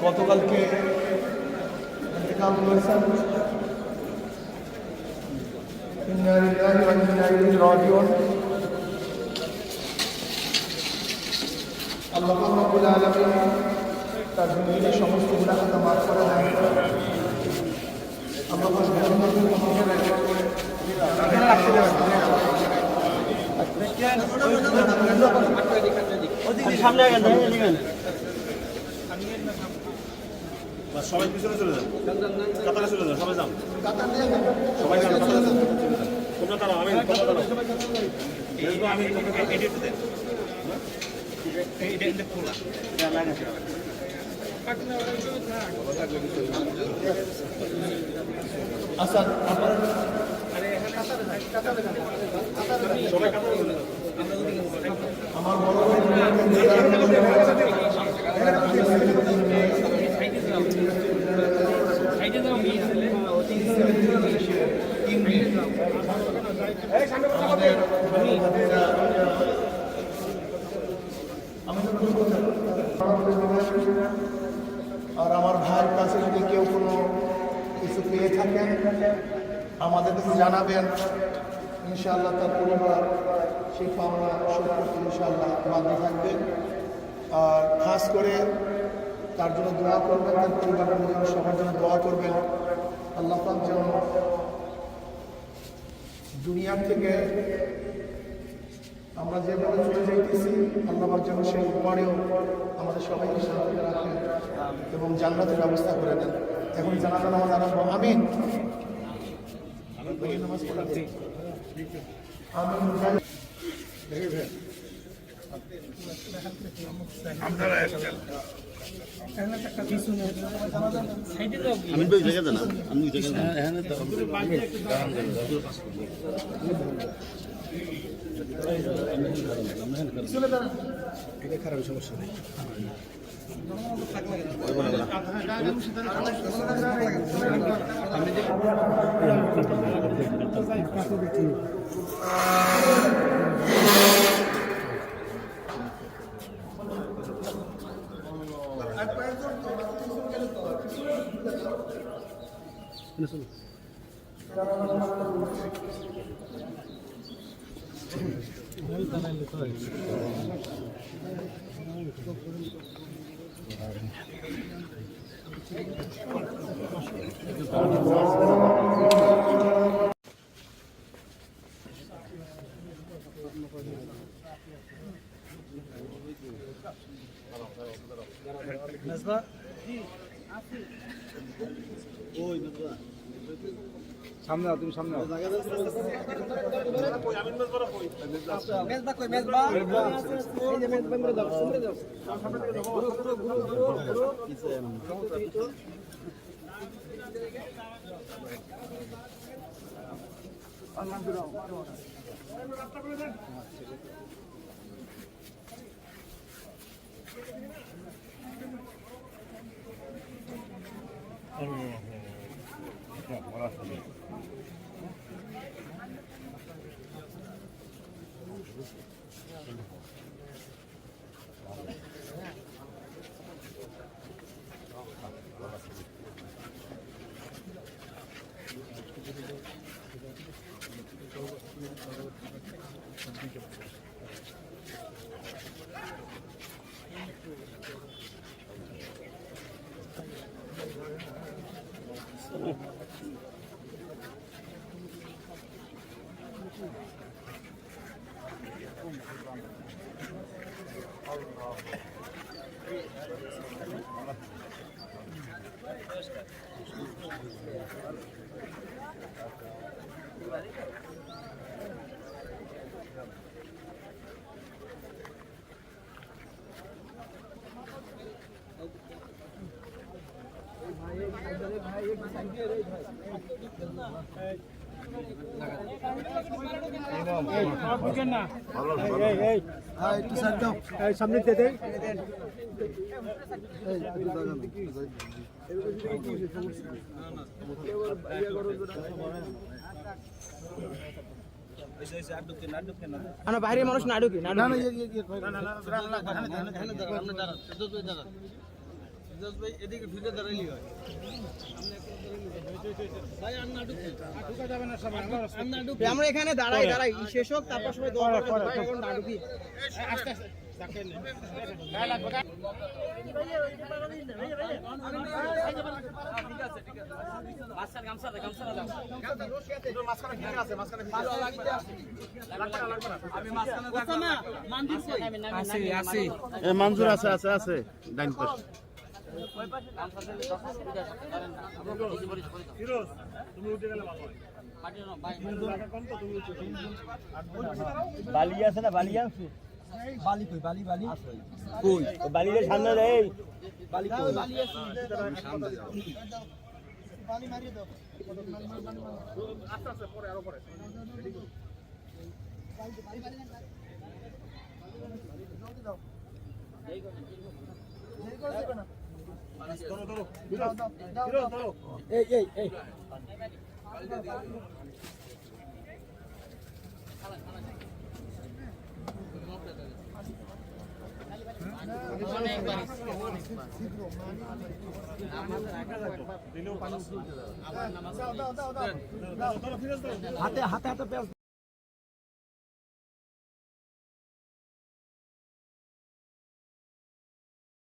গতকালকে ইন্তেকাল করেছেন। ইন্না লিল্লাহি ওয়া ইন্না ইলাইহি রাজিউন। আল্লাহ রাব্বুল আলামিন তার জিন্দগির সমস্ত গুনাহ খাতা মাফ করে দেন। আমরা সামনে সবাই পিছনে চলে যান, কাতারে চলে যান, সবাই যান, সবাই যান, তোমরা দাঁড়াও, আমি আচ্ছা আমার বড় আর আমার ভাইয়ের কাছে যদি কেউ কোনো কিছু পেয়ে থাকেন আমাদের কাছে জানাবেন। ইনশাআল্লাহ তার পরিবার সেই পাওনা শোধ করতে ইনশাআল্লাহ বাধ্য থাকবে। আর খাস করে তার জন্য দোয়া করবেন, তার পরিবারের জন্য সবার জন্য দোয়া করবেন। আল্লাহ পাক যেন দুনিয়ার থেকে আমরা যেভাবে চলে যাইতেছি আল্লাহ পাক যেন সেই উপরেও আমাদের সবাইকে শান্তিতে রাখেন এবং জান্নাতের ব্যবস্থা করে দেন। এখন জানাজা নামাজ আরম্ভ। আমিন নামাজ পড়াচ্ছি। আমিন। আমি বই জায়গা দেন, আমি জায়গা এটা খারাপ সমস্যা নেই। সামনে তুমি সামনে সামনে বাইরে মানুষ না ঢুকি না আমরা এখানে দাঁড়াই দাঁড়াই শেষ হোক তারপর সবাই দোয়া করবে এখন না ঢুকি মঞ্জুর আছে আছে আছে ডাইন পাশ ফিরোজ তুমি উঠে গেলে ভালো হয় বালি আছে না বালি আছে বালি কই বালি বালি কই বালির সামনে রে বালি কই বালি আছে পানি মারিয়ে দাও আস্তে আস্তে পরে আরো পরে জলদি দাও দেরি করে দেবে না ধরো ধরো দাও দাও দাও ফিরোজ ধরো এই এই এই দাও দাও দাও দাও ধরো ফিরোজ ধরো হাতে হাতে হাতে পেঁয়াজ